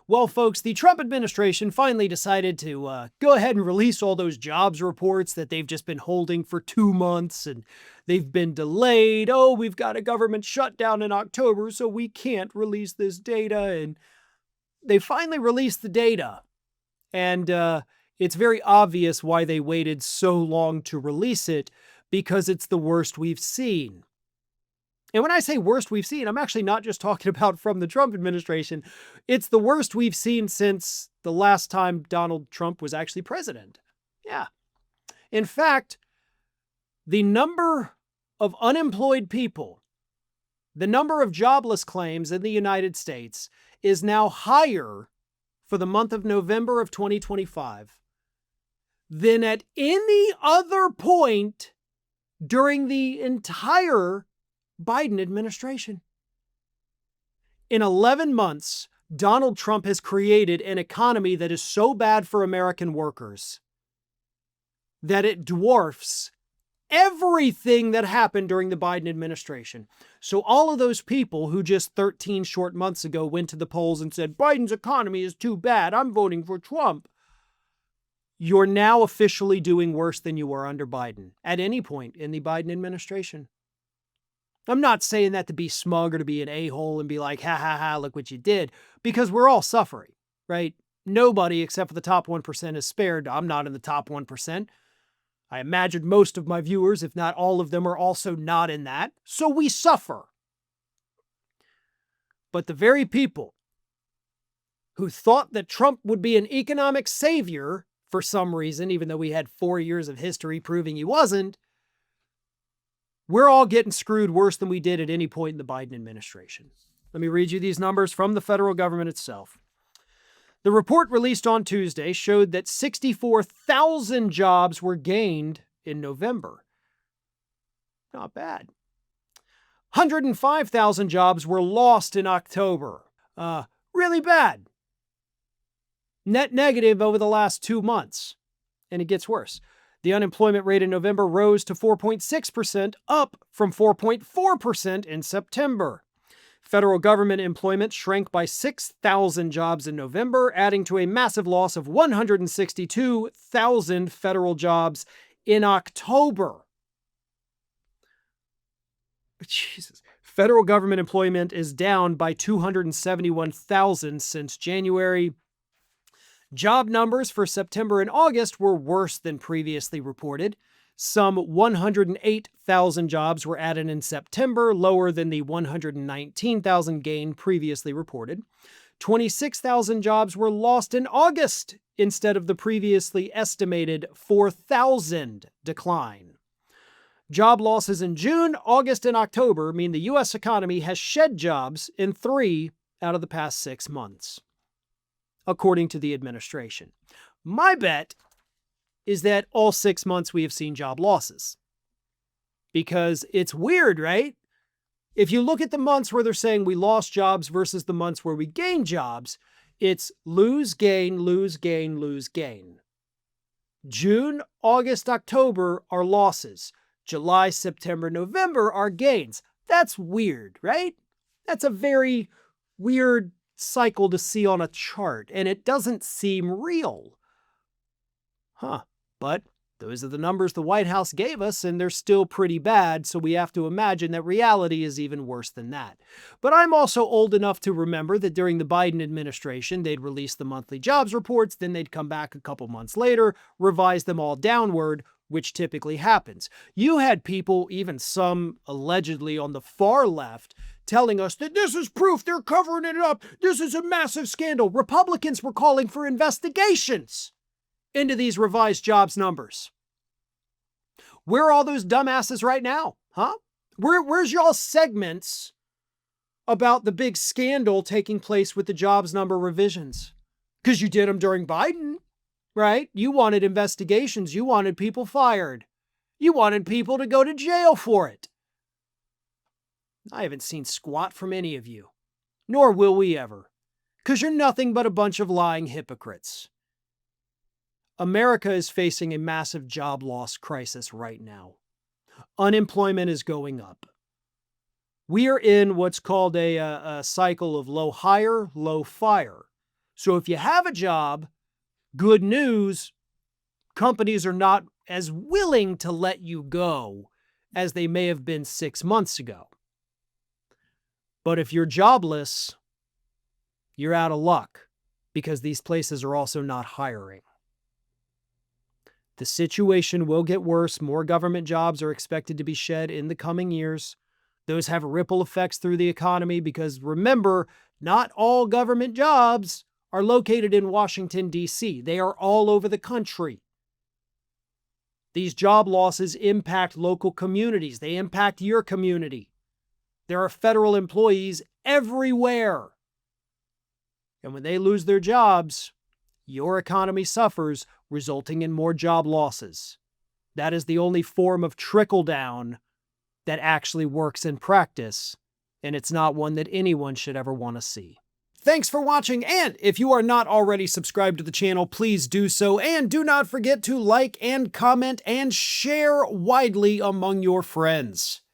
Well, folks, the Trump administration finally decided to go ahead and release all those jobs reports that they've just been holding for 2 months, and they've been delayed. Oh, we've got a government shutdown in October, so we can't release this data. And they finally released the data. And it's very obvious why they waited so long to release it, because it's the worst we've seen. And when I say worst we've seen, I'm actually not just talking about from the Trump administration. It's the worst we've seen since the last time Donald Trump was actually president. Yeah. In fact, the number of unemployed people, the number of jobless claims in the United States is now higher for the month of November of 2025 than at any other point during the entire Biden administration. In 11 months, Donald Trump has created an economy that is so bad for American workers that it dwarfs everything that happened during the Biden administration. So all of those people who just 13 short months ago went to the polls and said, Biden's economy is too bad, I'm voting for Trump, you're now officially doing worse than you were under Biden at any point in the Biden administration. I'm not saying that to be smug or to be an a-hole and be like, ha ha ha, look what you did, because we're all suffering, right? Nobody except for the top 1% is spared. I'm not in the top 1%. I imagine most of my viewers, if not all of them, are also not in that. So we suffer. But the very people who thought that Trump would be an economic savior for some reason, even though we had 4 years of history proving he wasn't, we're all getting screwed worse than we did at any point in the Biden administration. Let me read you these numbers from the federal government itself. The report released on Tuesday showed that 64,000 jobs were gained in November. Not bad. 105,000 jobs were lost in October. Really bad. Net negative over the last 2 months. And it gets worse. The unemployment rate in November rose to 4.6%, up from 4.4% in September. Federal government employment shrank by 6,000 jobs in November, adding to a massive loss of 162,000 federal jobs in October. Jesus. Federal government employment is down by 271,000 since January. Job numbers for September and August were worse than previously reported. Some 108,000 jobs were added in September, lower than the 119,000 gain previously reported. 26,000 jobs were lost in August instead of the previously estimated 4,000 decline. Job losses in June, August, and October mean the U.S. economy has shed jobs in 3 out of the past 6 months, according to the administration. My bet is that all 6 months we have seen job losses. Because it's weird, right? If you look at the months where they're saying we lost jobs versus the months where we gained jobs, it's lose, gain, lose, gain, lose, gain. June, August, October are losses. July, September, November are gains. That's weird, right? That's a very weird cycle to see on a chart, and it doesn't seem real. But those are the numbers the White House gave us, and they're still pretty bad, so we have to imagine that reality is even worse than that. But I'm also old enough to remember that during the Biden administration, they'd release the monthly jobs reports, then they'd come back a couple months later, revise them all downward, which typically happens. You had people, even some allegedly on the far left, telling us that this is proof they're covering it up. This is a massive scandal. Republicans were calling for investigations into these revised jobs numbers. Where are all those dumbasses right now? Where's y'all's segments about the big scandal taking place with the jobs number revisions? Because you did them during Biden, right? You wanted investigations. You wanted people fired. You wanted people to go to jail for it. I haven't seen squat from any of you, nor will we ever, because you're nothing but a bunch of lying hypocrites. America is facing a massive job loss crisis right now. Unemployment is going up. We are in what's called a cycle of low hire, low fire. So if you have a job, good news, companies are not as willing to let you go as they may have been 6 months ago. But if you're jobless, you're out of luck because these places are also not hiring. The situation will get worse. More government jobs are expected to be shed in the coming years. Those have ripple effects through the economy because remember, not all government jobs are located in Washington, D.C. They are all over the country. These job losses impact local communities. They impact your community. There are federal employees everywhere. And when they lose their jobs, your economy suffers, resulting in more job losses. That is the only form of trickle-down that actually works in practice, and it's not one that anyone should ever want to see. Thanks for watching, and if you are not already subscribed to the channel, please do so, and do not forget to like and comment and share widely among your friends.